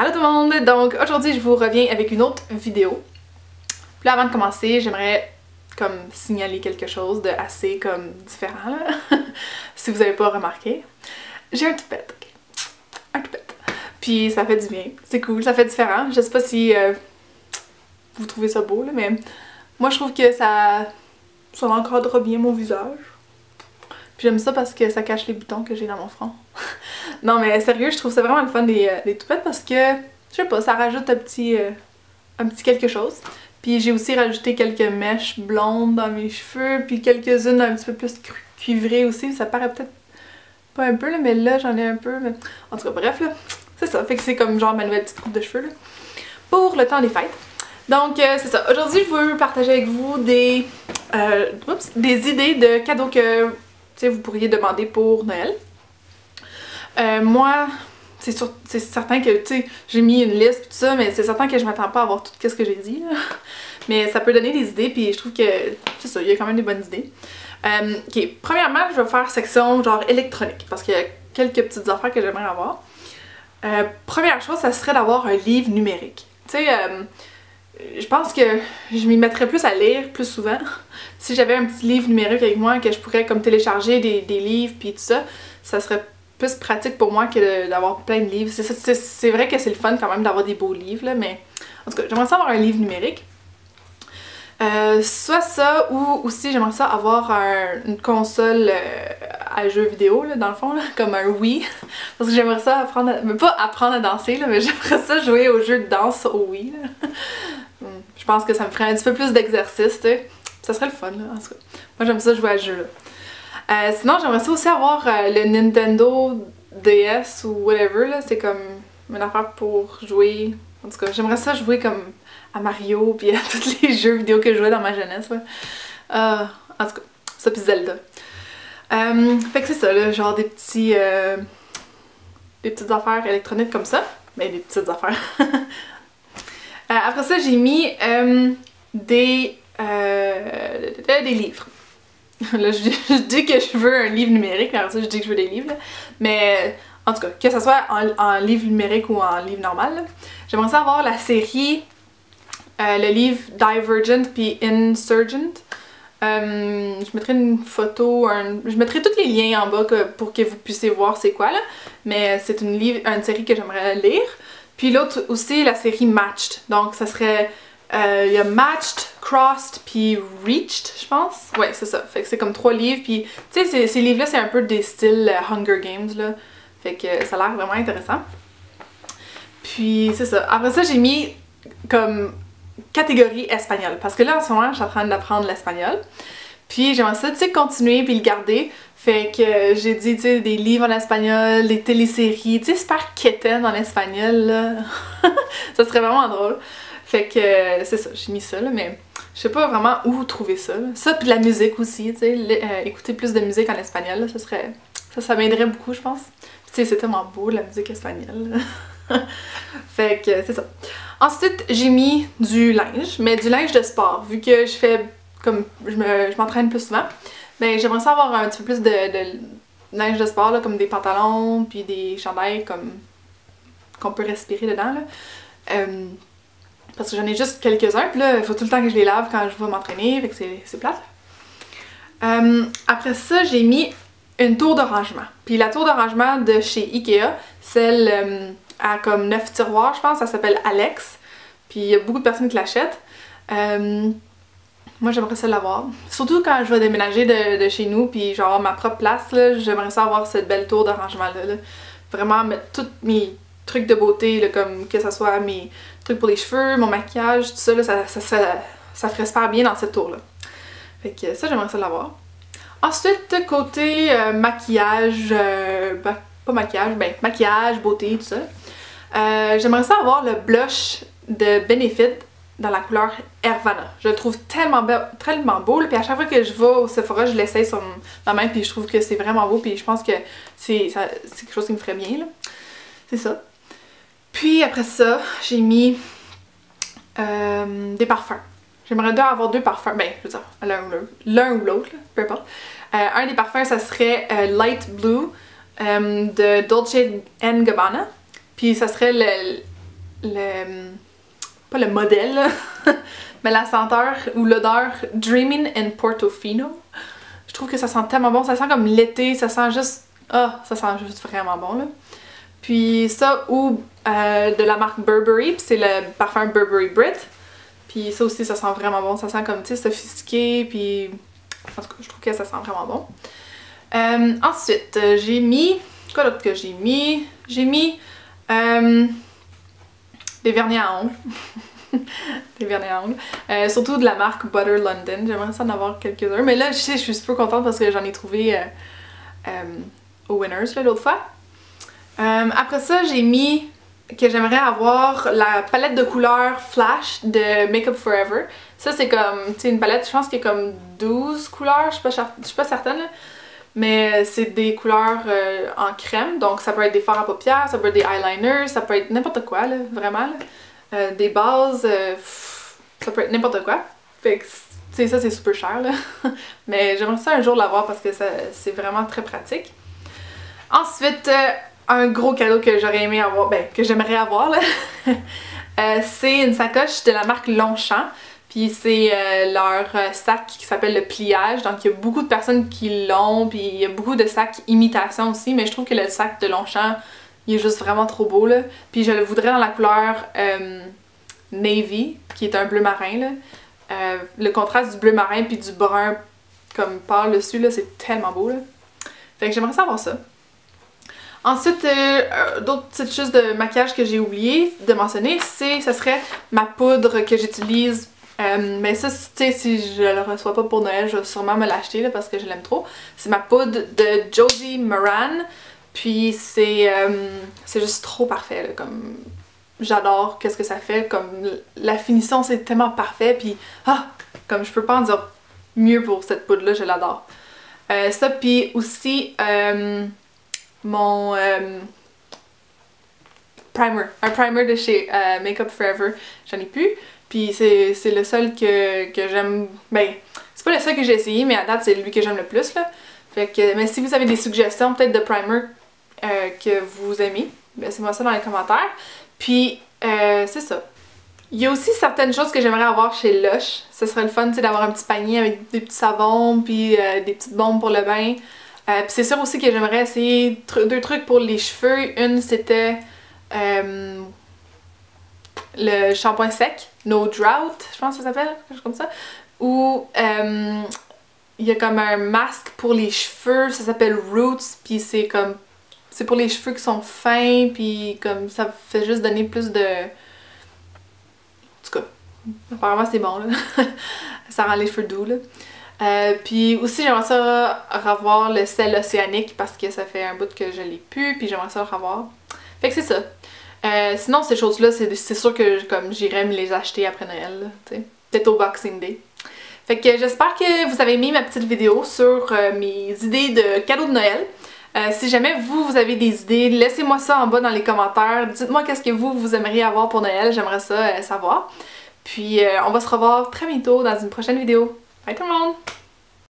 Allô tout le monde! Donc aujourd'hui je vous reviens avec une autre vidéo. Puis là avant de commencer, j'aimerais comme signaler quelque chose de assez comme différent là. Si vous avez pas remarqué. J'ai un toupette, ok? Un toupette. Puis ça fait du bien, c'est cool, ça fait différent. Je sais pas si vous trouvez ça beau là, mais moi je trouve que ça encadre bien mon visage. Puis j'aime ça parce que ça cache les boutons que j'ai dans mon front. Non mais sérieux, je trouve ça vraiment le fun des toupettes parce que, je sais pas, ça rajoute un petit quelque chose. Puis j'ai aussi rajouté quelques mèches blondes dans mes cheveux, puis quelques-unes un petit peu plus cuivrées aussi. Ça paraît peut-être pas un peu là, mais là j'en ai un peu. Mais... En tout cas bref là, c'est ça. Fait que c'est comme genre ma nouvelle petite coupe de cheveux là, pour le temps des fêtes. Donc c'est ça. Aujourd'hui je veux partager avec vous des idées de cadeaux que vous pourriez demander pour Noël. Moi, c'est certain que, j'ai mis une liste et tout ça, mais c'est certain que je m'attends pas à avoir tout ce que j'ai dit, là. Mais ça peut donner des idées, puis je trouve que, c'est ça, il y a quand même des bonnes idées. Ok, premièrement, je vais faire section genre électronique, parce qu'il y a quelques petites affaires que j'aimerais avoir. Première chose, ça serait d'avoir un livre numérique. Tu sais, je pense que je m'y mettrais plus à lire plus souvent. Si j'avais un petit livre numérique avec moi, que je pourrais comme télécharger des livres puis tout ça, ça serait plus pratique pour moi que d'avoir plein de livres. C'est vrai que c'est le fun quand même d'avoir des beaux livres, là, mais en tout cas, j'aimerais ça avoir un livre numérique. Soit ça, ou aussi j'aimerais ça avoir une console à jeux vidéo, là, dans le fond, là, comme un Wii. Parce que j'aimerais ça apprendre, mais pas apprendre à danser, là, mais j'aimerais ça jouer aux jeux de danse au Wii. Là. Je pense que ça me ferait un petit peu plus d'exercice, tu sais. Ça serait le fun, là, en tout cas. Moi, j'aime ça jouer à ce jeu-là. Sinon, j'aimerais ça aussi avoir le Nintendo DS ou whatever, là. C'est comme une affaire pour jouer. En tout cas, j'aimerais ça jouer comme à Mario puis à tous les jeux vidéo que je jouais dans ma jeunesse, là. En tout cas, ça puis Zelda. Fait que c'est ça, là, genre des petites affaires électroniques comme ça. Mais des petites affaires. Après ça, j'ai mis des livres. Là, je dis que je veux un livre numérique, mais après ça, je dis que je veux des livres. Là. Mais en tout cas, que ce soit en livre numérique ou en livre normal, j'aimerais ça avoir la série, le livre Divergent puis Insurgent. Je mettrai une photo, je mettrai tous les liens en bas pour que vous puissiez voir c'est quoi là. Mais c'est une série que j'aimerais lire. Puis l'autre aussi, la série Matched. Donc ça serait... il y a Matched, Crossed, puis Reached, je pense. Ouais, c'est ça. Fait que c'est comme 3 livres. Puis, tu sais, ces livres-là, c'est un peu des styles Hunger Games, là. Fait que ça a l'air vraiment intéressant. Puis, c'est ça. Après ça, j'ai mis comme catégorie espagnol. Parce que là, en ce moment, je suis en train d'apprendre l'espagnol. Puis, j'aimerais ça, tu sais, continuer puis le garder. Fait que j'ai dit, tu sais, des livres en espagnol, des téléséries, tu sais, super quétaine en espagnol, là. Ça serait vraiment drôle. Fait que c'est ça, j'ai mis ça là, mais je sais pas vraiment où trouver ça. Là. Ça pis de la musique aussi, tu sais, écouter plus de musique en espagnol, là, ça m'aiderait beaucoup je pense. Tu sais, c'est tellement beau la musique espagnole. Fait que c'est ça. Ensuite, j'ai mis du linge, mais du linge de sport, vu que je fais comme, je m'entraîne plus souvent. Ben j'aimerais ça avoir un petit peu plus de linge de sport, là, comme des pantalons, puis des chandails comme qu'on peut respirer dedans, là. Parce que j'en ai juste quelques-uns, puis là, il faut tout le temps que je les lave quand je vais m'entraîner, fait que c'est plate. Après ça, j'ai mis une tour de rangement. Puis la tour de rangement de chez Ikea, celle à comme 9 tiroirs, je pense, ça s'appelle Alex. Puis il y a beaucoup de personnes qui l'achètent. Moi, j'aimerais ça l'avoir. Surtout quand je vais déménager de chez nous, puis genre ma propre place, j'aimerais ça avoir cette belle tour de rangement-là. Là. Vraiment mettre tous mes trucs de beauté, là, comme que ce soit mes trucs pour les cheveux, mon maquillage, tout ça, là, ça ferait super bien dans cette tour-là. Fait que ça, j'aimerais ça l'avoir. Ensuite, côté maquillage, pas maquillage, ben maquillage, beauté, tout ça. J'aimerais ça avoir le blush de Benefit dans la couleur Hervana. Je le trouve tellement beau, là, puis à chaque fois que je vais au Sephora, je l'essaye sur ma main, puis je trouve que c'est vraiment beau, puis je pense que c'est quelque chose qui me ferait bien, là. C'est ça. Puis après ça, j'ai mis des parfums. J'aimerais bien avoir 2 parfums, ben je veux dire l'un ou l'autre, peu importe. Un des parfums, ça serait Light Blue de Dolce & Gabbana. Puis ça serait pas le modèle, là, mais la senteur ou l'odeur Dreamin' in Portofino. Je trouve que ça sent tellement bon, ça sent comme l'été, ça sent juste... Ah, ça sent juste vraiment bon là. Puis ça, ou de la marque Burberry, puis c'est le parfum Burberry Brit. Puis ça aussi, ça sent vraiment bon, ça sent comme, tu sais, sophistiqué, puis... En tout cas, je trouve que ça sent vraiment bon. Ensuite, j'ai mis... Quoi d'autre que j'ai mis? J'ai mis... des vernis à ongles. Des vernis à ongles. Surtout de la marque Butter London. J'aimerais ça en avoir quelques-uns. Mais là, je sais, je suis super contente parce que j'en ai trouvé au Winners l'autre fois. Après ça, j'ai mis que j'aimerais avoir la palette de couleurs Flash de Make Up For Ever. Ça, c'est comme, tu sais, une palette, je pense qu'il y a comme 12 couleurs. Je suis pas certaine, là. Mais c'est des couleurs en crème, donc ça peut être des fards à paupières, ça peut être des eyeliners, ça peut être n'importe quoi, là, vraiment. Là. Des bases, ça peut être n'importe quoi. Fait que, tu sais, ça c'est super cher, là. Mais j'aimerais ça un jour l'avoir parce que c'est vraiment très pratique. Ensuite, un gros cadeau que j'aurais aimé avoir, ben, que j'aimerais avoir, là. C'est une sacoche de la marque Longchamp. Puis c'est leur sac qui s'appelle le pliage, donc il y a beaucoup de personnes qui l'ont, puis il y a beaucoup de sacs imitation aussi, mais je trouve que le sac de Longchamp, il est juste vraiment trop beau là. Puis je le voudrais dans la couleur navy, qui est un bleu marin là. Le contraste du bleu marin puis du brun comme pâle dessus là, c'est tellement beau là. Fait que j'aimerais savoir ça. Ensuite, d'autres petites choses de maquillage que j'ai oublié de mentionner, ça serait ma poudre que j'utilise. Mais ça, tu sais, si je le reçois pas pour Noël, je vais sûrement me l'acheter parce que je l'aime trop. C'est ma poudre de Josie Maran. Puis c'est juste trop parfait, là, comme j'adore qu'est-ce que ça fait, comme la finition c'est tellement parfait, puis comme je peux pas en dire mieux pour cette poudre là, je l'adore. Ça, puis aussi mon primer, un primer de chez Make Up For Ever, j'en ai plus. Puis c'est le seul que j'aime, ben c'est pas le seul que j'ai essayé, mais à date c'est lui que j'aime le plus là. Fait que, mais si vous avez des suggestions peut-être de primer que vous aimez, laissez-moi ça dans les commentaires. Puis c'est ça. Il y a aussi certaines choses que j'aimerais avoir chez Lush. Ce serait le fun d'avoir un petit panier avec des petits savons, puis des petites bombes pour le bain. Puis c'est sûr aussi que j'aimerais essayer deux trucs pour les cheveux. Une c'était le shampoing sec, No Drought, je pense que ça s'appelle, quelque chose comme ça. Ou il y a comme un masque pour les cheveux, ça s'appelle Roots, puis c'est comme, c'est pour les cheveux qui sont fins, puis comme ça fait juste donner plus de... En tout cas, apparemment c'est bon là, ça rend les cheveux doux là. Puis aussi j'aimerais ça revoir le sel océanique parce que ça fait un bout que je l'ai plus, puis j'aimerais ça le revoir. Fait que c'est ça. Sinon ces choses-là, c'est sûr que comme j'irais me les acheter après Noël, tu sais. Peut-être au Boxing Day. Fait que j'espère que vous avez aimé ma petite vidéo sur mes idées de cadeaux de Noël. Si jamais vous avez des idées, laissez-moi ça en bas dans les commentaires. Dites-moi qu'est-ce que vous aimeriez avoir pour Noël, j'aimerais ça savoir. Puis on va se revoir très bientôt dans une prochaine vidéo. Bye tout le monde!